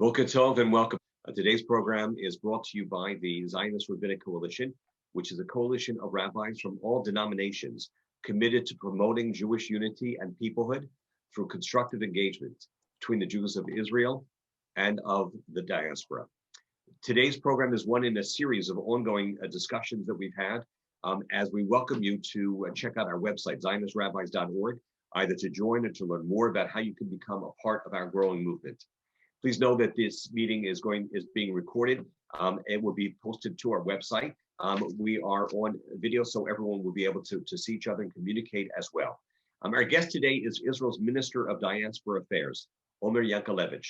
Boker Tov and welcome. Today's program is brought to you by the Zionist Rabbinic Coalition, which is a coalition of rabbis from all denominations committed to promoting Jewish unity and peoplehood through constructive engagement between the Jews of Israel and of the diaspora. Today's program is one in a series of ongoing discussions that we've had as we welcome you to check out our website, zionistrabbis.org, either to join or to learn more about how you can become a part of our growing movement. Please know that this meeting is being recorded. It will be posted to our website. We are on video, so everyone will be able to see each other and communicate as well. Our guest today is Israel's Minister of Diaspora Affairs, Omer Yankelevich.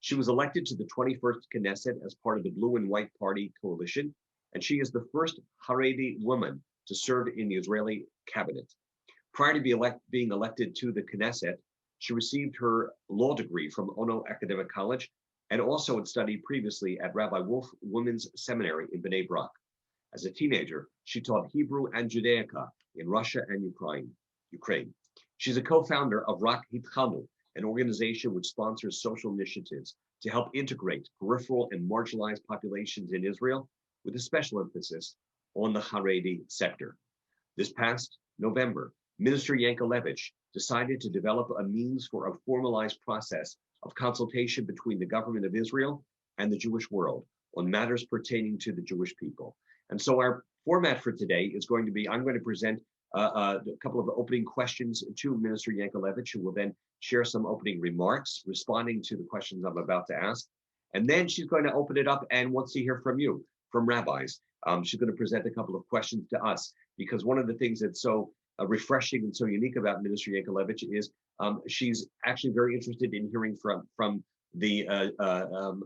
She was elected to the 21st Knesset as part of the Blue and White Party coalition, and she is the first Haredi woman to serve in the Israeli cabinet. Prior to being elected to the Knesset, she received her law degree from Ono Academic College and also had studied previously at Rabbi Wolf Women's Seminary in Bnei Brak. As a teenager, she taught Hebrew and Judaica in Russia and Ukraine. She's a co-founder of Rak Hitchanu, an organization which sponsors social initiatives to help integrate peripheral and marginalized populations in Israel, with a special emphasis on the Haredi sector. This past November, Minister Yankelevich decided to develop a means for a formalized process of consultation between the government of Israel and the Jewish world on matters pertaining to the Jewish people. And so our format for today is going to be, I'm going to present a couple of opening questions to Minister Yankelevich, who will then share some opening remarks responding to the questions I'm about to ask. And then she's going to open it up and wants to hear from you, from rabbis. She's going to present a couple of questions to us, because one of the things that's so refreshing and so unique about Minister Yankelevich is she's actually very interested in hearing from the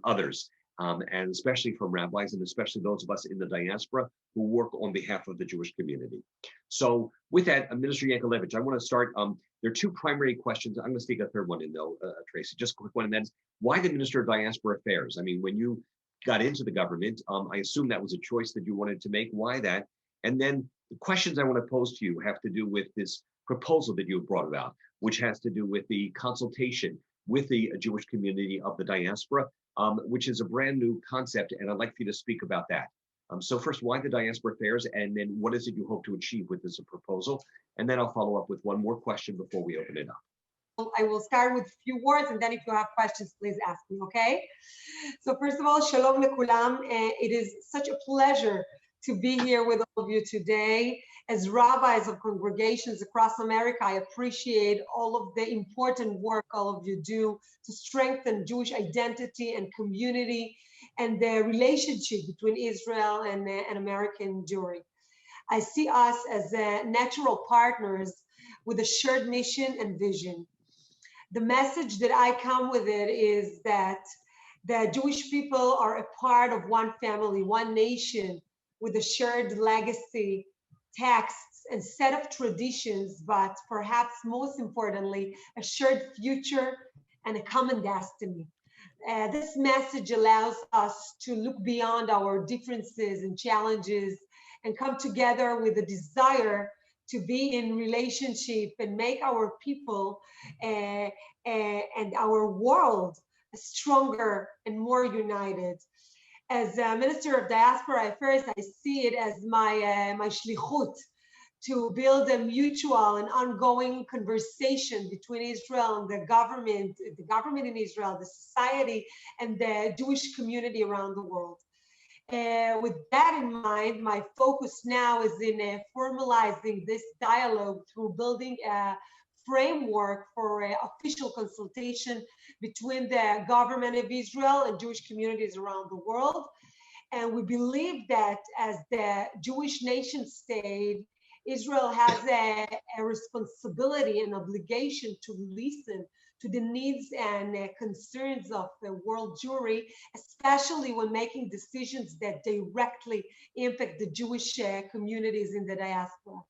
others, and especially from rabbis, and especially those of us in the diaspora who work on behalf of the Jewish community. So with that, Minister Yankelevich, I want to start. There are two primary questions. I'm going to stick a third one in though, Tracy, just a quick one, and that's why the Minister of Diaspora Affairs? I mean, when you got into the government, I assume that was a choice that you wanted to make. Why that? And then the questions I want to pose to you have to do with this proposal that you have brought about, which has to do with the consultation with the Jewish community of the diaspora, which is a brand new concept, and I'd like for you to speak about that. So first, why the diaspora affairs, and then what is it you hope to achieve with this proposal? And then I'll follow up with one more question before we open it up. I will start with a few words, and then if you have questions, please ask me, okay? So first of all, shalom lekulam. It is such a pleasure to be here with all of you today. As rabbis of congregations across America, I appreciate all of the important work all of you do to strengthen Jewish identity and community and the relationship between Israel and American Jewry. I see us as natural partners with a shared mission and vision. The message that I come with it is that the Jewish people are a part of one family, one nation, with a shared legacy, texts, and set of traditions, but perhaps most importantly, a shared future and a common destiny. This message allows us to look beyond our differences and challenges and come together with a desire to be in relationship and make our people and our world stronger and more united. As a Minister of Diaspora Affairs, I see it as my shlichut to build a mutual and ongoing conversation between Israel and the government in Israel, the society, and the Jewish community around the world. With that in mind, my focus now is in formalizing this dialogue through building a framework for official consultation between the government of Israel and Jewish communities around the world. And we believe that as the Jewish nation state, Israel has a responsibility and obligation to listen to the needs and concerns of the world Jewry, especially when making decisions that directly impact the Jewish communities in the diaspora.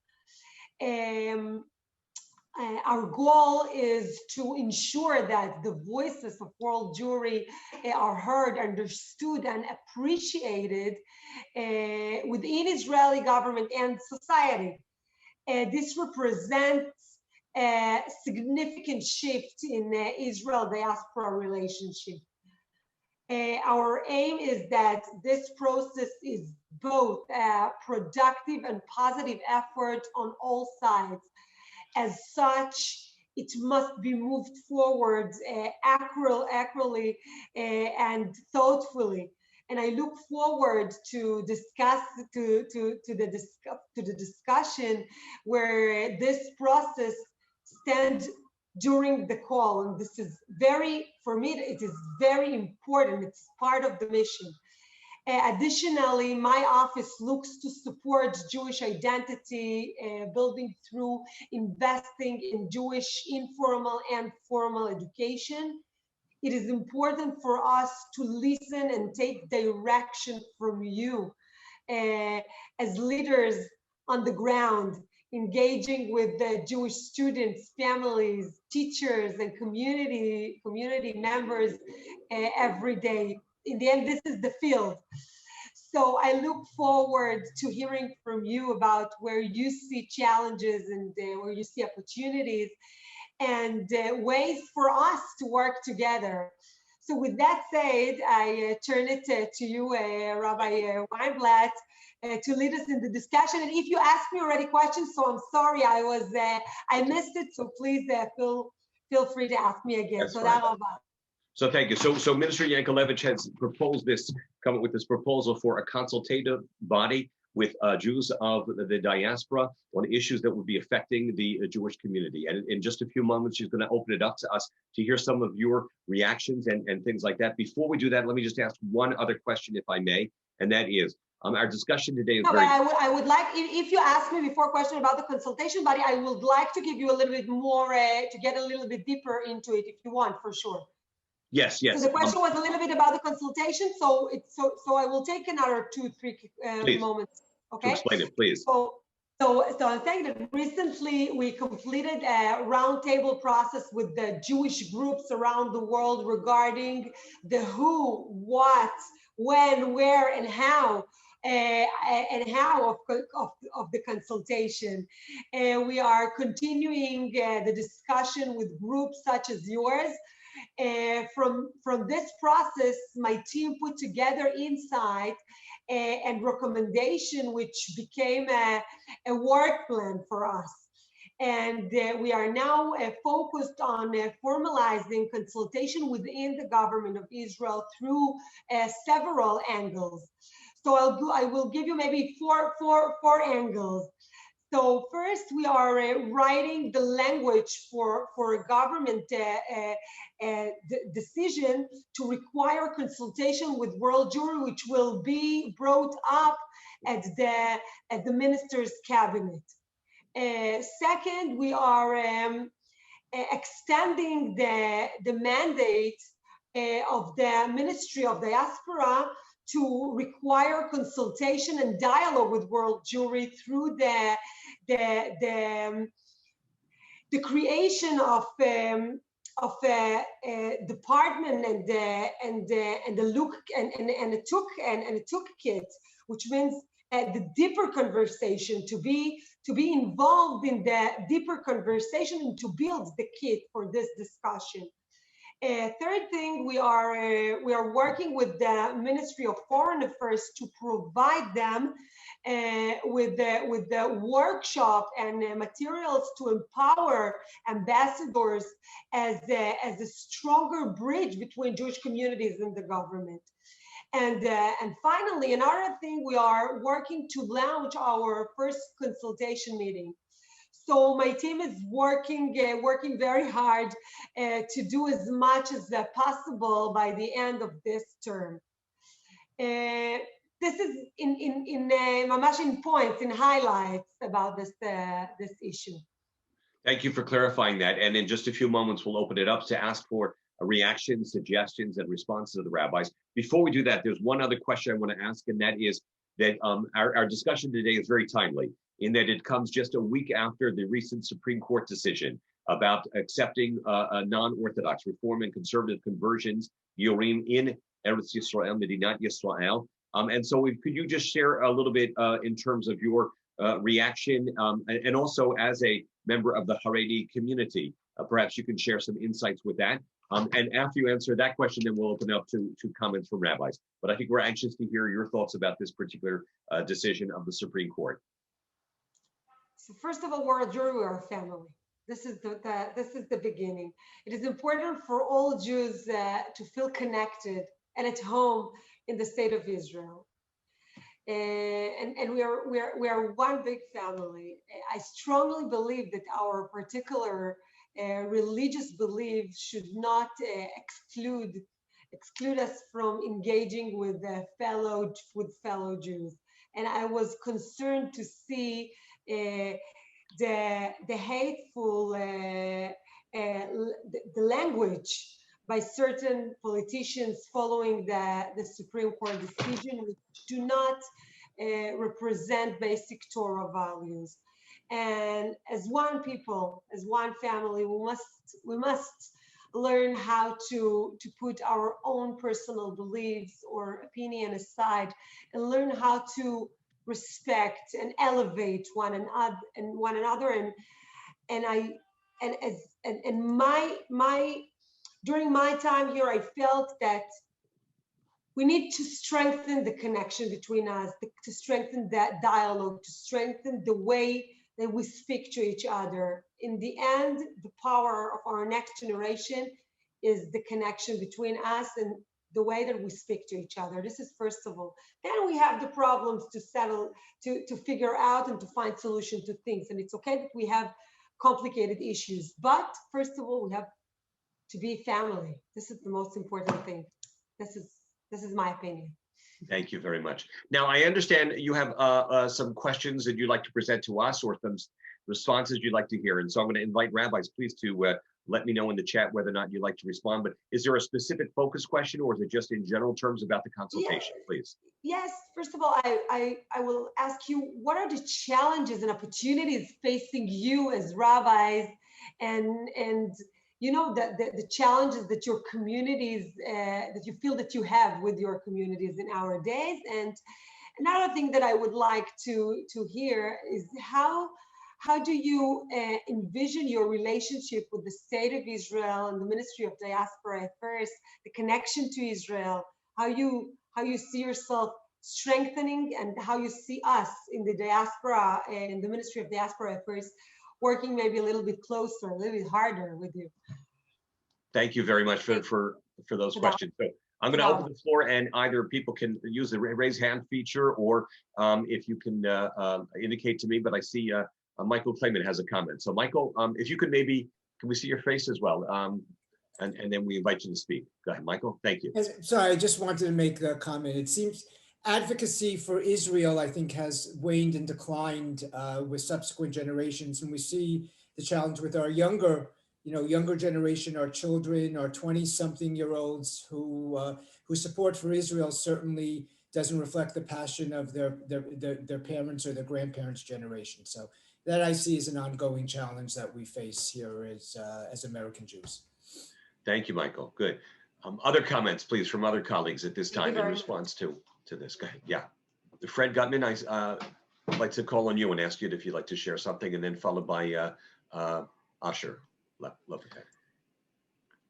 Our goal is to ensure that the voices of world Jewry are heard, understood, and appreciated within Israeli government and society. This represents a significant shift in Israel-diaspora relationship. Our aim is that this process is both a productive and positive effort on all sides. As such, it must be moved forward accurately and thoughtfully. And I look forward to the discussion where this process stands during the call. And this is for me, it is very important. It's part of the mission. Additionally, my office looks to support Jewish identity building through investing in Jewish informal and formal education. It is important for us to listen and take direction from you as leaders on the ground, engaging with the Jewish students, families, teachers, and community members every day. In the end, this is the field. So I look forward to hearing from you about where you see challenges and where you see opportunities and ways for us to work together. So with that said, I turn it to you, Rabbi Weinblatt, to lead us in the discussion. And if you asked me already questions, so I'm sorry I missed it. So please feel free to ask me again. That's So fine. that So thank you. So Minister Yankelevich has come up with this proposal for a consultative body with Jews of the diaspora on issues that would be affecting the Jewish community. And in just a few moments, she's going to open it up to us to hear some of your reactions and things like that. Before we do that, let me just ask one other question, if I may, and that is, our discussion today is very... I would like, if you ask me before a question about the consultation body, I would like to give you a little bit more, to get a little bit deeper into it if you want, for sure. Yes, yes. So the question was a little bit about the consultation. So I will take another 2-3 moments. Okay. To explain it, please. So I'm saying that recently we completed a roundtable process with the Jewish groups around the world regarding the who, what, when, where, and how. Of the consultation. We are continuing the discussion with groups such as yours. From this process, my team put together insight and recommendation, which became a work plan for us. And we are now focused on formalizing consultation within the government of Israel through several angles. So I will give you maybe four angles. So first, we are writing the language for a government decision to require consultation with world Jewry, which will be brought up at the minister's cabinet. Second, we are extending the mandate of the Ministry of Diaspora to require consultation and dialogue with world Jewry through the creation of a department and a toolkit, which means the deeper conversation, to be involved in the deeper conversation and to build the kit for this discussion. Third thing, we are working with the Ministry of Foreign Affairs to provide them with the workshop and materials to empower ambassadors as a stronger bridge between Jewish communities and the government. And finally, another thing, we are working to launch our first consultation meeting. So my team is working very hard to do as much as possible by the end of this term. This is in points, in highlights about this issue. Thank you for clarifying that. And in just a few moments, we'll open it up to ask for reactions, suggestions, and responses of the rabbis. Before we do that, there's one other question I want to ask, and that is that our discussion today is very timely, in that it comes just a week after the recent Supreme Court decision about accepting non-Orthodox Reform and conservative conversions, Yorim, in Eretz Yisrael, Medinat Yisrael. And so could you just share a little bit in terms of your reaction, and also as a member of the Haredi community, perhaps you can share some insights with that. And after you answer that question, then we'll open up to comments from rabbis. But I think we're anxious to hear your thoughts about this particular decision of the Supreme Court. So first of all, we're a Jew, we're a family. This is the beginning. It is important for all Jews to feel connected and at home in the state of Israel. And we are one big family. I strongly believe that our particular religious beliefs should not exclude us from engaging with fellow Jews. And I was concerned to see the hateful the language by certain politicians following the Supreme Court decision, which do not represent basic Torah values. And as one people, as one family, we must learn how to put our own personal beliefs or opinion aside and learn how to respect and elevate one another. During my time here, I felt that we need to strengthen the connection between us, to strengthen that dialogue, to strengthen the way that we speak to each other. In the end, the power of our next generation is the connection between us and the way that we speak to each other. This is first of all. Then we have the problems to settle, to figure out and to find solution to things. And it's okay that we have complicated issues. But first of all, we have to be family. This is the most important thing. This is my opinion. Thank you very much. Now, I understand you have some questions that you'd like to present to us or some responses you'd like to hear. And so I'm going to invite rabbis, please, to let me know in the chat whether or not you'd like to respond. But is there a specific focus question or is it just in general terms about the consultation, please? Yes. First of all, I will ask you, what are the challenges and opportunities facing you as rabbis and you know, the challenges that your communities, that you feel that you have with your communities in our days. And another thing that I would like to hear is how do you envision your relationship with the State of Israel and the Ministry of Diaspora Affairs, the connection to Israel, how you see yourself strengthening and how you see us in the diaspora and the Ministry of Diaspora Affairs working maybe a little bit closer, a little bit harder with you. Thank you very much for those questions. So I'm going to open the floor and either people can use the raise hand feature or if you can indicate to me, but I see Michael Clayman has a comment. So Michael, if you could maybe, can we see your face as well? And then we invite you to speak. Go ahead, Michael. Thank you. Sorry, I just wanted to make a comment. It seems advocacy for Israel, I think, has waned and declined with subsequent generations. And we see the challenge with our younger generation, our children, our 20-something-year-olds whose support for Israel certainly doesn't reflect the passion of their parents or their grandparents' generation. So that I see as an ongoing challenge that we face here as American Jews. Thank you, Michael. Good. Other comments, please, from other colleagues at this time in response to this. Go ahead. Yeah. Fred Gutman, I'd like to call on you and ask you if you'd like to share something, and then followed by Asher.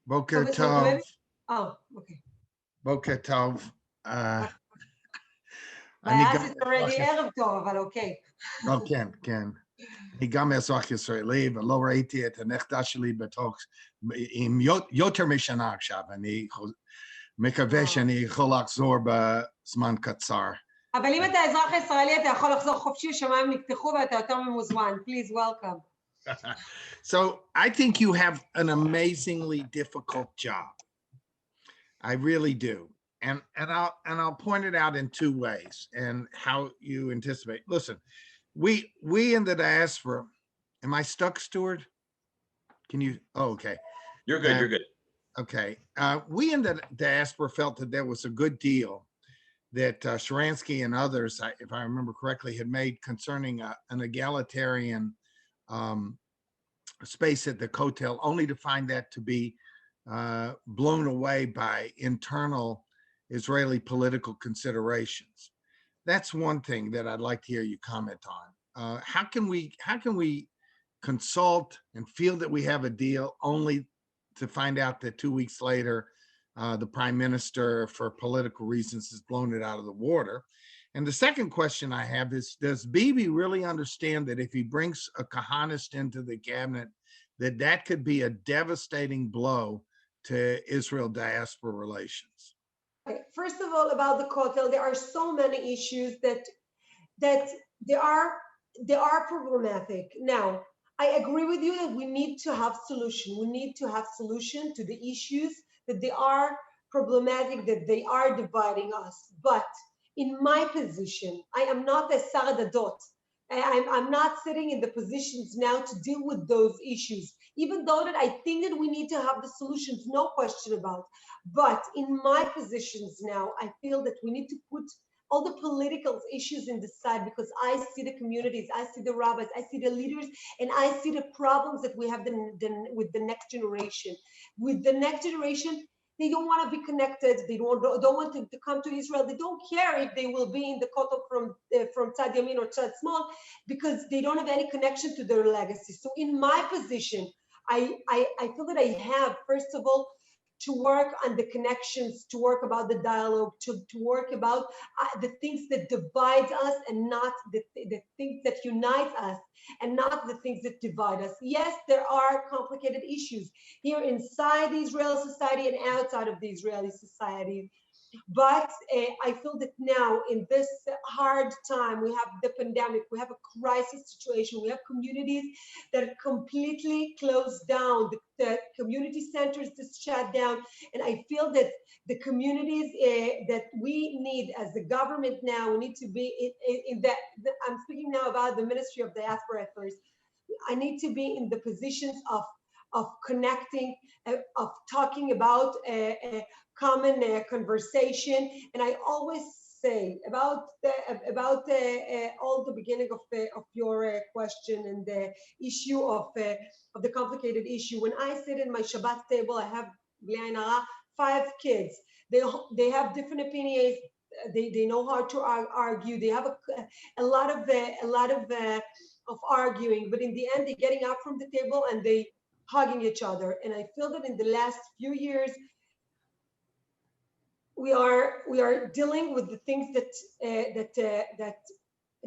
Boker Tov. Oh, okay. Boker Tov. ואז already ערב טוב, אבל אוקיי. כן. אני גם אזרח ישראלי, ולא ראיתי את הנכדה שלי בתוך, עם יותר משנה עכשיו. אני מקווה שאני יכול לחזור בזמן קצר. אבל אם אתה אזרח ישראלי, אתה יכול לחזור חופשי, שמיים נפתחו ואתה יותר ממוזמן. Please, welcome. So I think you have an amazingly difficult job. I really do. And I'll point it out in two ways and how you anticipate. Listen, we in the diaspora, am I stuck, Stuart? Can you, oh, okay. You're good, you're good. Okay. We in the diaspora felt that there was a good deal that Sharansky and others, if I remember correctly, had made concerning an egalitarian space at the Kotel, only to find that to be blown away by internal Israeli political considerations. That's one thing that I'd like to hear you comment on. How can we consult and feel that we have a deal only to find out that 2 weeks later, the prime minister, for political reasons, has blown it out of the water. And the second question I have is, does Bibi really understand that if he brings a Kahanist into the cabinet, that could be a devastating blow to Israel-diaspora relations? Okay, first of all, about the Kotel, there are so many issues that they are problematic. Now, I agree with you that we need to have solution. We need to have solution to the issues that they are problematic, that they are dividing us. But in my position, I am not a Saradadot. I'm not sitting in the positions now to deal with those issues, even though that I think that we need to have the solutions, no question about. But in my positions now, I feel that we need to put all the political issues in the side, because I see the communities, I see the rabbis, I see the leaders, and I see the problems that we have with the next generation. With the next generation, they don't want to be connected. They don't want to come to Israel. They don't care if they will be in the kotel from Tzad Yamin or Tzad Small, because they don't have any connection to their legacy. So in my position, I feel that I have, first of all, to work on the connections, to work about the dialogue, to work about the things that divide us, and not the things that unite us, and not the things that divide us. Yes, there are complicated issues here inside the Israeli society and outside of the Israeli society. But I feel that now, in this hard time, we have the pandemic, we have a crisis situation, we have communities that are completely closed down, the community centers just shut down. And I feel that the communities that we need as the government now, we need to be in that. I'm speaking now about the Ministry of Diaspora Affairs. I need to be in the positions of connecting, of talking about common conversation. And I always say about all the beginning of your question and the issue of the complicated issue. When I sit in my Shabbat table, I have 5 kids. They have different opinions. They know how to argue. They have a lot of arguing, but in the end, they're getting up from the table and they hugging each other. And I feel that in the last few years, we are dealing with the things that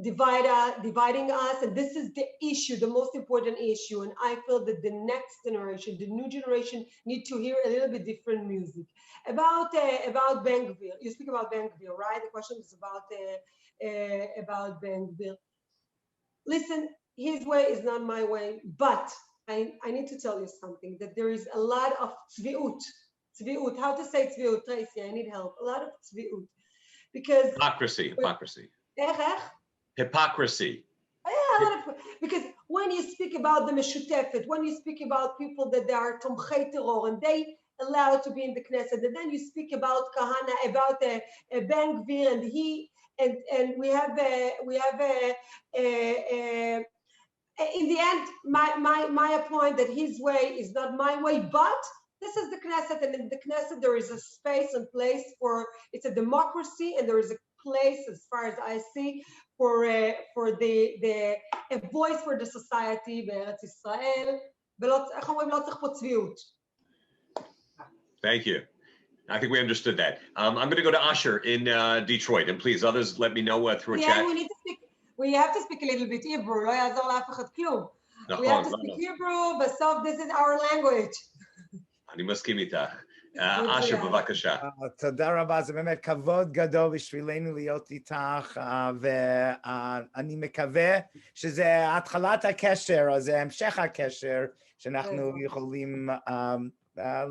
dividing us, and this is the issue, the most important issue. And I feel that the next generation, the new generation, need to hear a little bit different music about Ben Gvir. You speak about Ben Gvir, right? The question is about Ben Gvir. Listen, his way is not my way, but I need to tell you something, that there is a lot of tzviut. Tzviut, how to say tzviut, Tracy, I need help. A lot of tzviut. Because Hypocrisy. Hypocrisy. Yeah, because when you speak about the Meshutefet, when you speak about people that they are Tomchei Terror and they allowed to be in the Knesset, and then you speak about Kahana, about Ben Gvir, and he and we have in the end, my point that his way is not my way, but this is the Knesset, and in the Knesset there is a space and place for, it's a democracy, and there is a place, as far as I see, for the a voice for the society בארץ ישראל, ולא, איך אומרים, לא צריך פה צביעות. Thank you. I think we understood that. I'm going to go to Asher in Detroit, and please, others, let me know through a chat. We have to speak a little bit Hebrew, לא יעזור לאף אחד כלום. We have to speak Hebrew, בסוף this is our language. אני מסכים איתך. אשר, בבקשה. תודה רבה, זה באמת כבוד גדול בשבילנו להיות איתך, ואני מקווה שזה התחלת הקשר, או זה המשך הקשר שאנחנו יכולים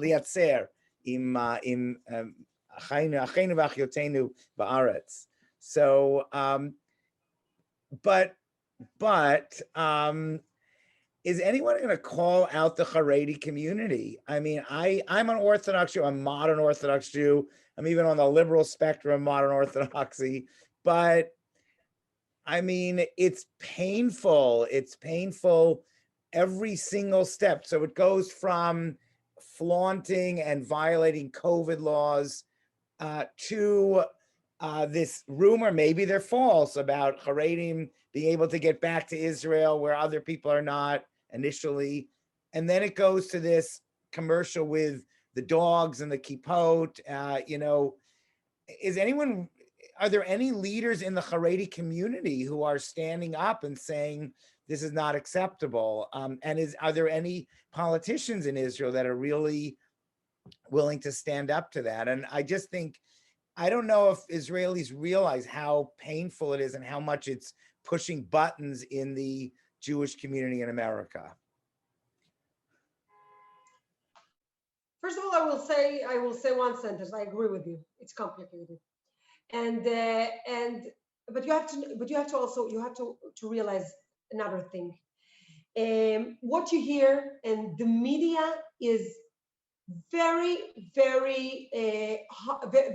לייצר עם אחינו ואחיותינו בארץ. So, but is anyone going to call out the Haredi community? I mean, I'm an Orthodox Jew, I'm a modern Orthodox Jew. I'm even on the liberal spectrum of modern Orthodoxy, but I mean, it's painful. It's painful every single step. So it goes from flaunting and violating COVID laws to this rumor, maybe they're false, about Haredim being able to get back to Israel where other people are not initially. And then it goes to this commercial with the dogs and the kippot, you know, are there any leaders in the Haredi community who are standing up and saying this is not acceptable? And are there any politicians in Israel that are really willing to stand up to that? And I just think, I don't know if Israelis realize how painful it is and how much it's pushing buttons in the Jewish community in America. First of all, I will say one sentence. I agree with you. It's complicated, but you have to realize another thing. What you hear and the media is very, very,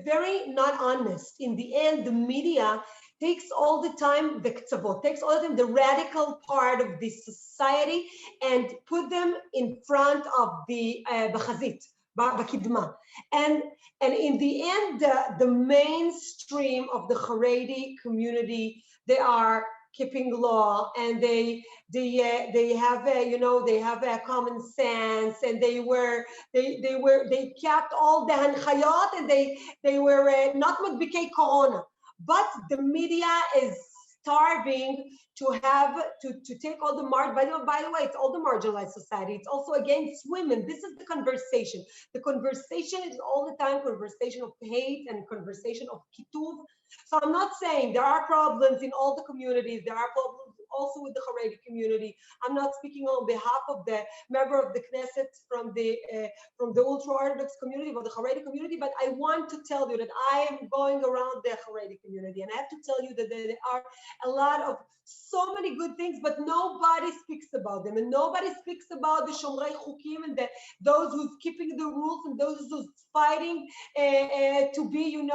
very not honest. In the end, the media takes all the time the radical part of this society and put them in front of the בחזית, בקדמה. And in the end, the mainstream of the Haredi community, they are keeping law, and they have they have a common sense, and they kept all the hanchayot, and they were not מדביקי corona. But the media is starving to take all the by the way, it's all the marginalized society. It's also against women. This is the conversation. The conversation is all the time conversation of hate and conversation of kituv. So I'm not saying there are problems in all the communities. There are problems also with the Haredi community. I'm not speaking on behalf of the member of the Knesset from the ultra-Orthodox community or the Haredi community, but I want to tell you that I am going around the Haredi community, and I have to tell you that there are a lot of so many good things, but nobody speaks about them, and nobody speaks about the Shomrei Chukim and those who's keeping the rules and those who's fighting to be, in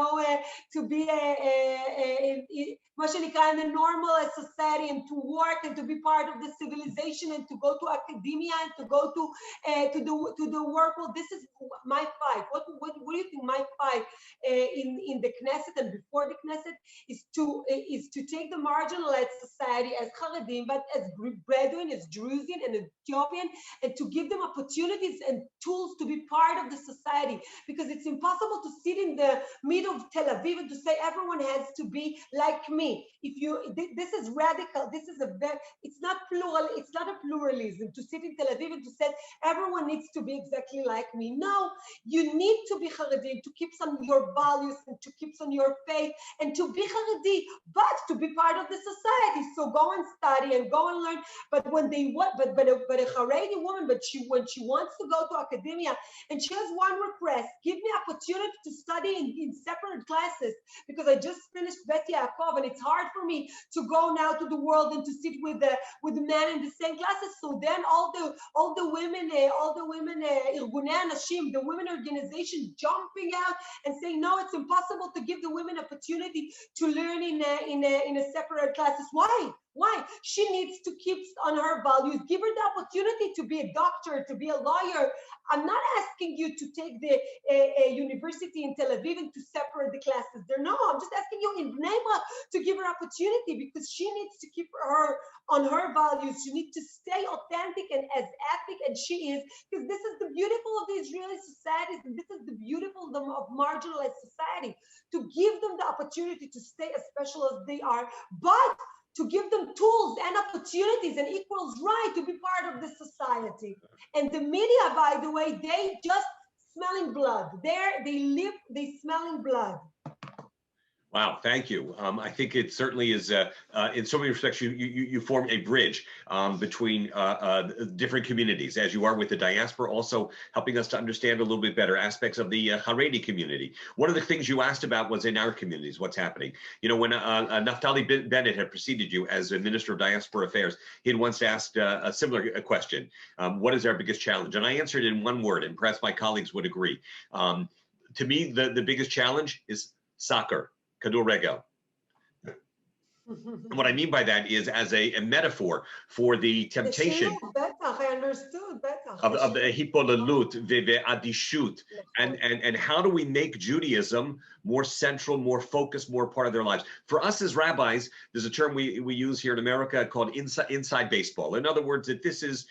the normal society, and to work and to be part of the civilization and to go to academia and to go to the work. Well, this is my fight. What do you think my fight in the Knesset and before the Knesset is to take the marginalized society as Haredim, but as Bedouin, as Druzian and Ethiopian, and to give them opportunities and tools to be part of the society, because it's impossible to sit in the middle of Tel Aviv and to say everyone has to be like me. This is radical. It's not plural. It's not a pluralism to sit in Tel Aviv and to say everyone needs to be exactly like me. No, you need to be Haredi, to keep some your values and to keep some your faith and to be Haredi, but to be part of the society. So go and study and go and learn. But when they want, but a Haredi woman, when she wants to go to academia and she has one request, give me opportunity to study in separate classes, because I just finished Bet Yaakov and it's hard for me to go now to the world and to sit with the men in the same classes. So then all the women, Irgunei Anashim, the women organization jumping out and saying, no, it's impossible to give the women opportunity to learn in a separate classes. Why? She needs to keep on her values. Give her the opportunity to be a doctor, to be a lawyer. I'm not asking you to take the university in Tel Aviv and to separate the classes there. No, I'm just asking you in Bnei Brak to give her opportunity, because she needs to keep her on her values. She needs to stay authentic and as ethnic as she is, because this is the beautiful of the Israeli societies, and this is the beautiful of marginalized society, to give them the opportunity to stay as special as they are, but to give them tools and opportunities and equals right to be part of the society. And the media, by the way, they just smelling blood. They smelling blood. Wow, thank you. I think it certainly is, in so many respects, you form a bridge between different communities, as you are with the diaspora, also helping us to understand a little bit better aspects of the Haredi community. One of the things you asked about was in our communities, what's happening. You know, when Naftali Bennett had preceded you as a Minister of Diaspora Affairs, he had once asked a similar question, what is our biggest challenge? And I answered in one word, and perhaps my colleagues would agree. To me, the biggest challenge is soccer. Kadurregel. And what I mean by that is as a metaphor for the temptation I understood. of the hipolelut, ve'adishut, and how do we make Judaism more central, more focused, more part of their lives? For us as rabbis, there's a term we use here in America called inside baseball. In other words, that this is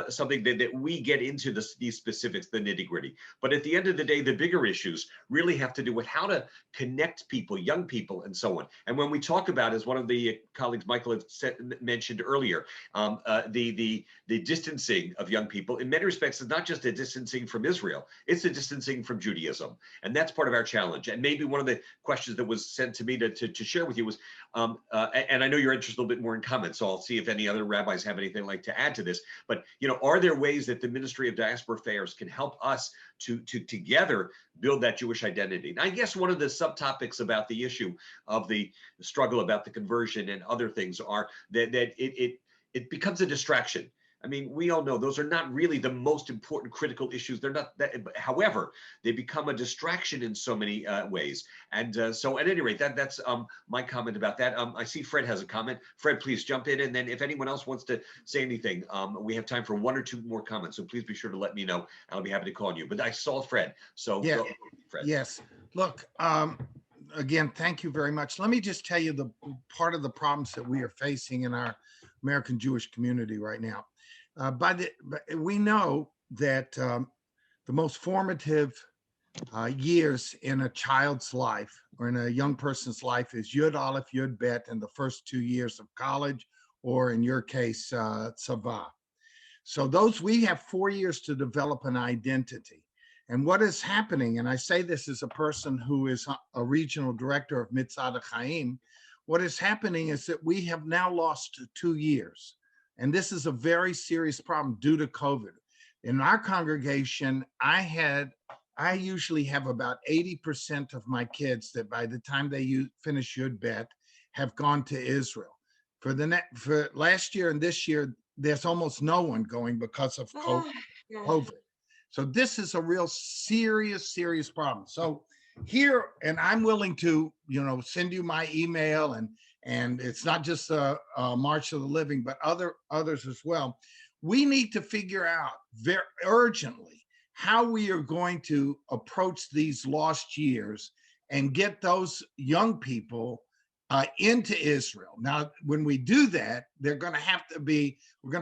something that we get into these specifics, the nitty gritty. But at the end of the day, the bigger issues really have to do with how to connect people, young people, and so on. And when we talk about, as one of the colleagues, Michael, mentioned earlier, the distancing of young people, in many respects, is not just a distancing from Israel, it's a distancing from Judaism. And that's part of our challenge. And maybe one of the questions that was sent to me to share with you was, and I know you're interested a little bit more in comments, so I'll see if any other rabbis have anything like to add to this. But, are there ways that the Ministry of Diaspora Affairs can help us to together build that Jewish identity? And I guess one of the subtopics about the issue of the struggle about the conversion and other things are that it becomes a distraction. I mean, we all know those are not really the most important critical issues. They're not that, however, they become a distraction in so many ways. And so at any rate, that's my comment about that. I see Fred has a comment. Fred, please jump in. And then if anyone else wants to say anything, we have time for one or two more comments. So please be sure to let me know. I'll be happy to call on you. But I saw Fred. So Yeah. go, Fred. Yes. Look, again, thank you very much. Let me just tell you the part of the problems that we are facing in our American Jewish community right now. We know that the most formative years in a child's life or in a young person's life is Yud Aleph, Yud Bet, and the first 2 years of college, or in your case, Tzava. So we have 4 years to develop an identity. And what is happening, and I say this as a person who is a regional director of Mitzad Chaim, what is happening is that we have now lost 2 years. And this is a very serious problem due to COVID. In our congregation, I usually have about 80% of my kids that by the time they finish Yud Bet have gone to Israel. For last year and this year, there's almost no one going because of COVID. So this is a real serious problem. So here, and I'm willing to, send you my email, and it's not just a March of the Living, but others as well. We need to figure out very urgently how we are going to approach these lost years and get those young people into Israel. Now, when we do that, we're going to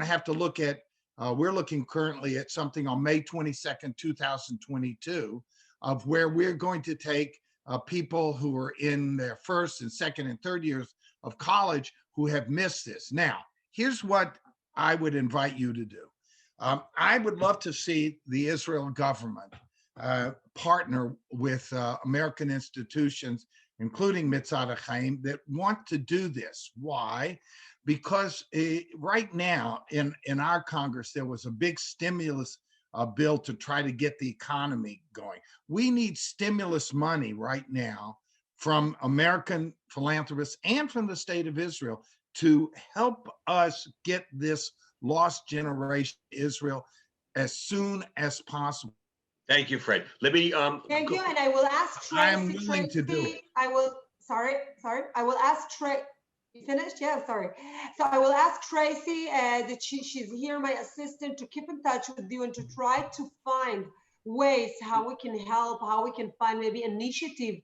have to look at, we're looking currently at something on May 22nd, 2022, of where we're going to take people who are in their first and second and third years of college who have missed this. Now, here's what I would invite you to do. I would love to see the Israel government partner with American institutions, including Mitzad Chaim, that want to do this. Why? Because right now in our Congress, there was a big stimulus bill to try to get the economy going. We need stimulus money right now from American philanthropists and from the state of Israel to help us get this lost generation Israel as soon as possible. Thank you, Fred. Let me thank you, and I will ask Tracy. I'm willing to do it. I will ask Tracy. You finished? Yeah, sorry. So I will ask Tracy that she's here, my assistant, to keep in touch with you and to try to find ways how we can help, how we can find maybe initiative.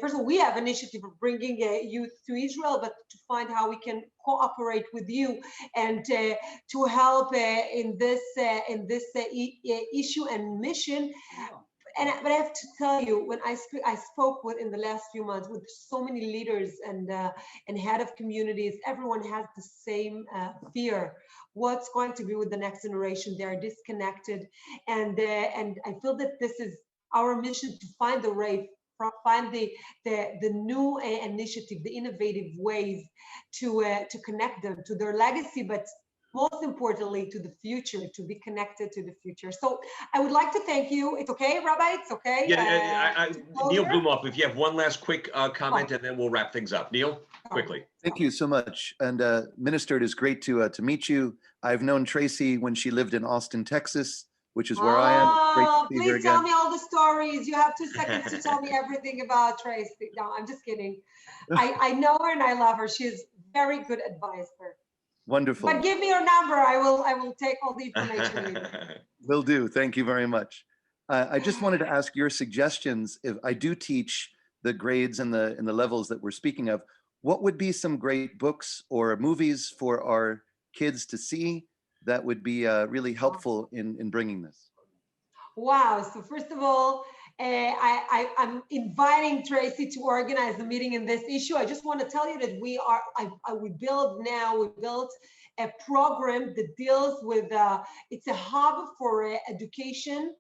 First of all, we have initiative of bringing youth to Israel, but to find how we can cooperate with you and to help in this issue and mission. But I have to tell you, when I spoke with in the last few months with so many leaders and head of communities, everyone has the same fear. What's going to be with the next generation? They are disconnected, and I feel that this is our mission to find the way, find the new initiative, the innovative ways to connect them to their legacy, but most importantly, to the future, to be connected to the future. So I would like to thank you. It's okay, Rabbi? It's okay? Yeah, Neil Blumoff, if you have one last quick comment, and then we'll wrap things up. Neil, quickly. Thank you so much. And Minister, it is great to meet you. I've known Tracy when she lived in Austin, Texas, which is where I am. It's great to be here Please tell again. me all the stories. You have 2 seconds to tell me everything about Tracy. No, I'm just kidding. I know her and I love her. She's very good advisor. Wonderful. But give me your number. I will take all the information. Will do. Thank you very much. I just wanted to ask your suggestions. If I do teach the grades and the levels that we're speaking of, what would be some great books or movies for our kids to see that would be really helpful in bringing this? Wow. So first of all, I'm inviting Tracy to organize a meeting in this issue. I just want to tell you that we built a program that deals with, it's a hub for education.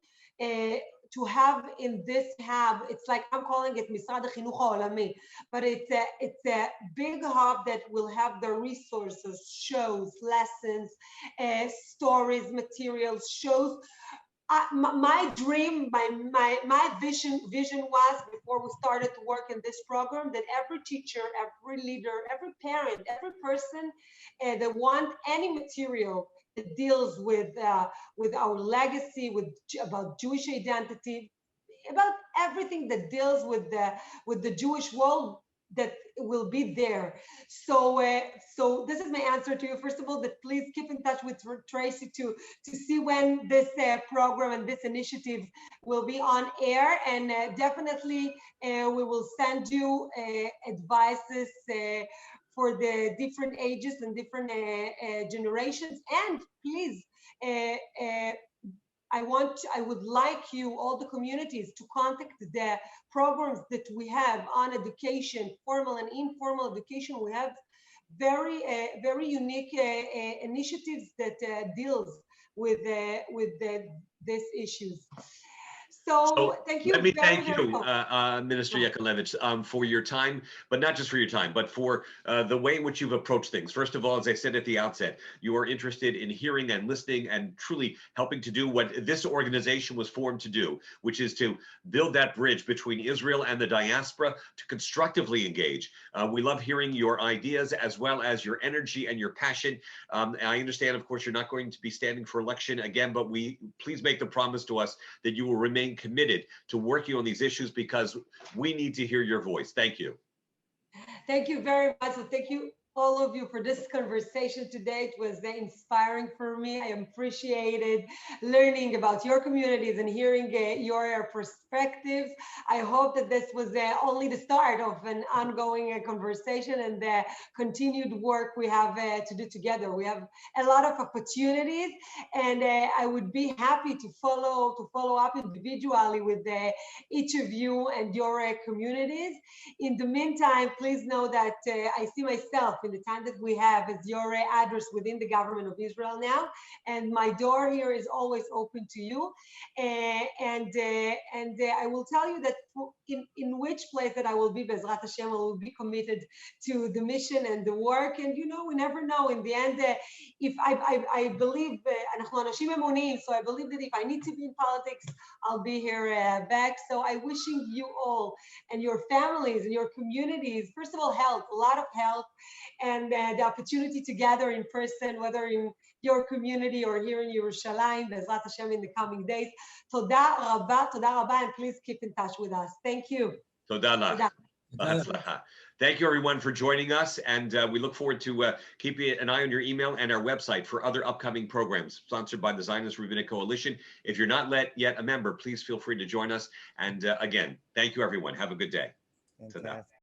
To have in this hub, it's like I'm calling it Misrad HaChinuch HaOlami, but it's a big hub that will have the resources, shows, lessons, stories, materials, shows. My dream, my vision was, before we started to work in this program, that every teacher, every leader, every parent, every person that want any material that deals with our legacy, about Jewish identity, about everything that deals with the Jewish world, that will be there. So this is my answer to you. First of all, that please keep in touch with Tracy to see when this program and this initiative will be on air, and definitely we will send you advices for the different ages and different generations. And please, I would like you, all the communities, to contact the programs that we have on education, formal and informal education. We have very unique initiatives that deals with these issues. So thank you. Let me very, thank very you, much. Minister Yakelevich, for your time, but not just for your time, but for the way in which you've approached things. First of all, as I said at the outset, you are interested in hearing and listening and truly helping to do what this organization was formed to do, which is to build that bridge between Israel and the diaspora, to constructively engage. We love hearing your ideas as well as your energy and your passion. I understand, of course, you're not going to be standing for election again, but please make the promise to us that you will remain committed to working on these issues, because we need to hear your voice. Thank you. Thank you very much. So thank you, all of you, for this conversation today. It was inspiring for me. I appreciated learning about your communities and hearing your perspectives. I hope that this was only the start of an ongoing conversation and the continued work we have to do together. We have a lot of opportunities, and I would be happy to follow up individually with each of you and your communities. In the meantime, please know that I see myself in the time that we have as your address within the government of Israel now, and my door here is always open to you. And I will tell you that in which place that I will be, Bezrat Hashem, I will be committed to the mission and the work. And we never know. In the end, if I believe, אנחנו אנשים אמוניים, so I believe that if I need to be in politics, I'll be here back. So I'm wishing you all and your families and your communities, first of all, health, a lot of health, and the opportunity to gather in person, whether in your community or here in Yerushalayim, Bezrat Hashem, in the coming days. Toda rabba, and please keep in touch with us. Thank you. Toda. Thank you, everyone, for joining us, and we look forward to keeping an eye on your email and our website for other upcoming programs sponsored by the Zionist Rabbinic Coalition. If you're not yet a member, please feel free to join us. And again, thank you, everyone. Have a good day. Fantastic.